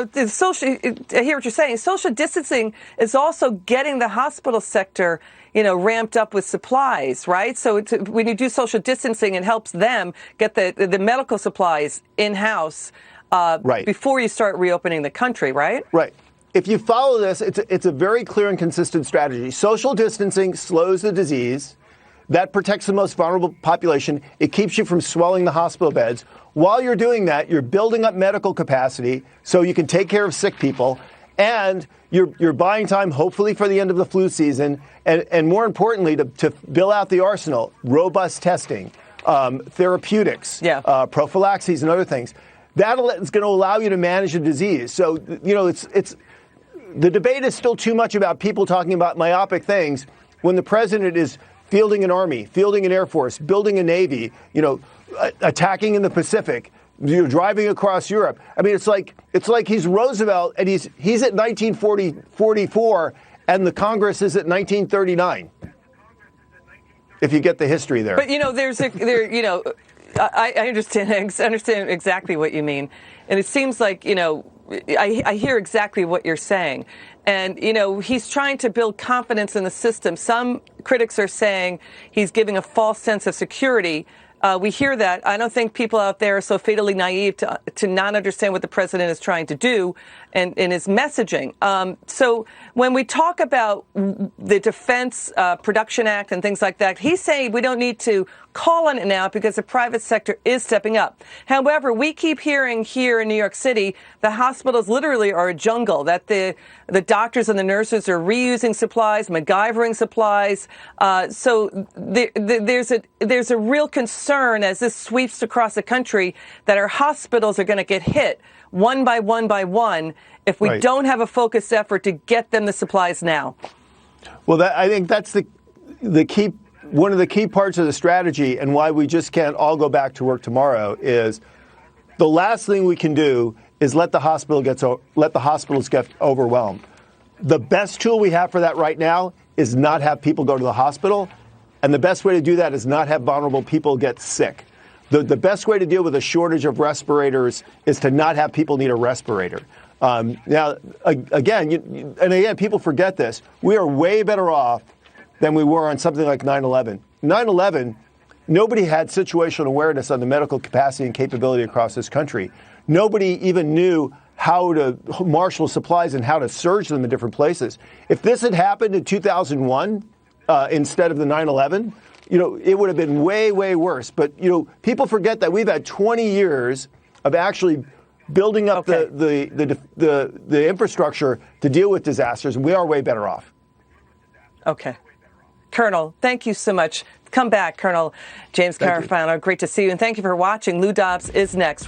I hear what you're saying. Social distancing is also getting the hospital sector, ramped up with supplies, right? So when you do social distancing, it helps them get the medical supplies in-house right. before you start reopening the country, right? Right. If you follow this, it's a very clear and consistent strategy. Social distancing slows the disease. That protects the most vulnerable population. It keeps you from swelling the hospital beds. While you're doing that, you're building up medical capacity so you can take care of sick people. And you're buying time, hopefully, for the end of the flu season. And more importantly, to fill out the arsenal, robust testing, therapeutics, prophylaxis, and other things. That is going to allow you to manage the disease. So, it's the debate is still too much about people talking about myopic things when the president is fielding an army, fielding an air force, building a navy, attacking in the Pacific, driving across Europe. I mean, it's like he's Roosevelt and he's at 1944 and the Congress is at 1939. If you get the history there. But I understand exactly what you mean, and it seems like I hear exactly what you're saying. And, he's trying to build confidence in the system. Some critics are saying he's giving a false sense of security. We hear that. I don't think people out there are so fatally naive to not understand what the president is trying to do and in his messaging. So when we talk about the Defense Production Act and things like that, he's saying we don't need to call on it now because the private sector is stepping up. However, we keep hearing here in New York City, the hospitals literally are a jungle, that the doctors and the nurses are reusing supplies, MacGyvering supplies. So there's a real concern as this sweeps across the country that our hospitals are going to get hit one by one if we don't have a focused effort to get them the supplies now. Well, I think that's the key. One of the key parts of the strategy and why we just can't all go back to work tomorrow is the last thing we can do is let the hospitals get overwhelmed. The best tool we have for that right now is not have people go to the hospital. And the best way to do that is not have vulnerable people get sick. The best way to deal with a shortage of respirators is to not have people need a respirator. Now, again, people forget this. We are way better off than we were on something like 9/11. 9/11, nobody had situational awareness on the medical capacity and capability across this country. Nobody even knew how to marshal supplies and how to surge them in different places. If this had happened in 2001 instead of the 9/11, it would have been way, way worse. But, people forget that we've had 20 years of actually building up the infrastructure to deal with disasters. We are way better off. Okay. Colonel, thank you so much. Come back, Colonel James Carafano. Great to see you. And thank you for watching. Lou Dobbs is next.